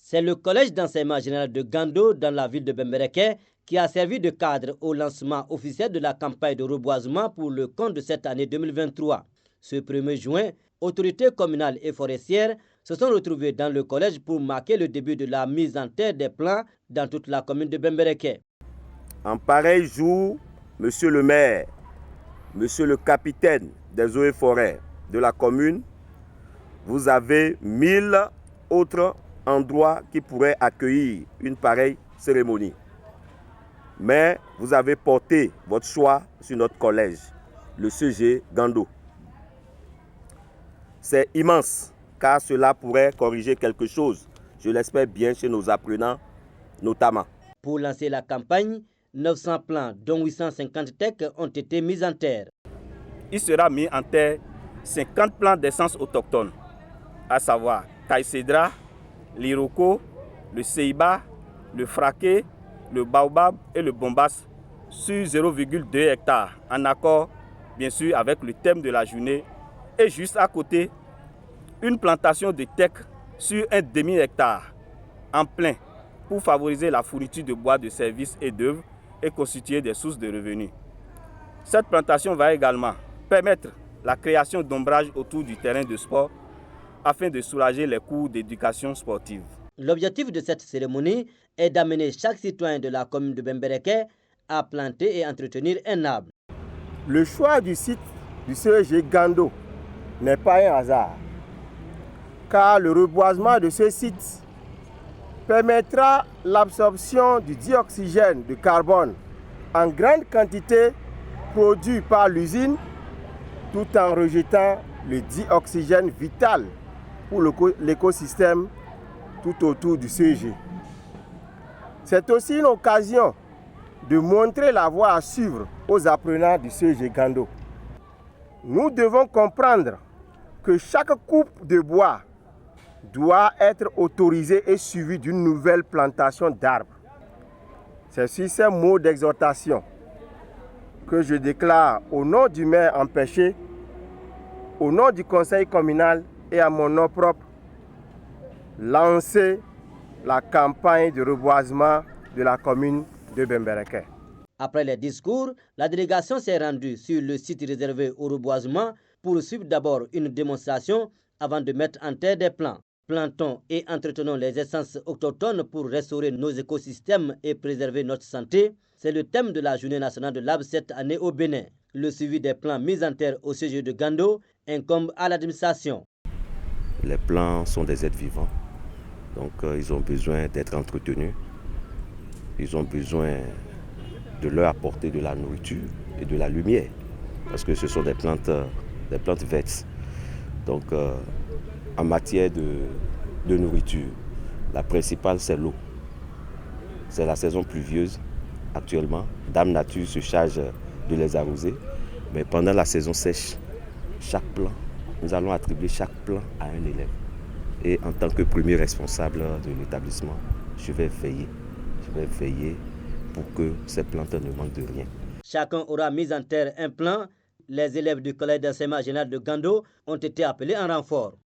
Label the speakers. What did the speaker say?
Speaker 1: C'est le collège d'enseignement général de Gando dans la ville de Bembereke qui a servi de cadre au lancement officiel de la campagne de reboisement pour le compte de cette année 2023. Ce 1er juin, autorités communales et forestières se sont retrouvées dans le collège pour marquer le début de la mise en terre des plants dans toute la commune de Bembereke.
Speaker 2: En pareil jour, monsieur le maire, monsieur le capitaine des eaux et forêts de la commune, vous avez 1000 autres endroits qui pourraient accueillir une pareille cérémonie. Mais vous avez porté votre choix sur notre collège, le CG Gando. C'est immense, car cela pourrait corriger quelque chose, je l'espère bien, chez nos apprenants notamment.
Speaker 1: Pour lancer la campagne, 900 plants, dont 850 tecs, ont été mis en terre.
Speaker 3: Il sera mis en terre 50 plants d'essence autochtone, à savoir Caïcédra, l'Iroko, le Ceiba, le Fraqué, le Baobab et le Bombas sur 0,2 hectares, en accord bien sûr avec le thème de la journée. Et juste à côté, une plantation de teck sur un demi-hectare en plein pour favoriser la fourniture de bois de services et d'œuvres et constituer des sources de revenus. Cette plantation va également permettre la création d'ombrage autour du terrain de sport afin de soulager les coûts d'éducation sportive.
Speaker 1: L'objectif de cette cérémonie est d'amener chaque citoyen de la commune de Bembereke à planter et entretenir un arbre.
Speaker 2: Le choix du site du CEG Gando n'est pas un hasard, car le reboisement de ce site permettra l'absorption du dioxygène de carbone en grande quantité produit par l'usine, tout en rejetant le dioxygène vital pour l'écosystème tout autour du CEG. C'est aussi une occasion de montrer la voie à suivre aux apprenants du CEG Gando. Nous devons comprendre que chaque coupe de bois doit être autorisée et suivie d'une nouvelle plantation d'arbres. C'est sur ces mots d'exhortation que je déclare au nom du maire empêché, au nom du conseil communal et à mon nom propre, lancer la campagne de reboisement de la commune de Bembereke.
Speaker 1: Après les discours, la délégation s'est rendue sur le site réservé au reboisement pour suivre d'abord une démonstration avant de mettre en terre des plants. Plantons et entretenons les essences autochtones pour restaurer nos écosystèmes et préserver notre santé. C'est le thème de la Journée nationale de l'arbre cette année au Bénin. Le suivi des plants mis en terre au CG de Gando incombe à l'administration.
Speaker 4: Les plants sont des êtres vivants, donc ils ont besoin d'être entretenus. Ils ont besoin de leur apporter de la nourriture et de la lumière, parce que ce sont des plantes vertes. Donc, en matière de nourriture, la principale, c'est l'eau. C'est la saison pluvieuse actuellement. Dame Nature se charge de les arroser. Mais pendant la saison sèche, chaque plant, nous allons attribuer chaque plant à un élève. Et en tant que premier responsable de l'établissement, je vais veiller pour que ces plantes ne manquent de rien.
Speaker 1: Chacun aura mis en terre un plan. Les élèves du collège d'enseignement général de Gando ont été appelés en renfort.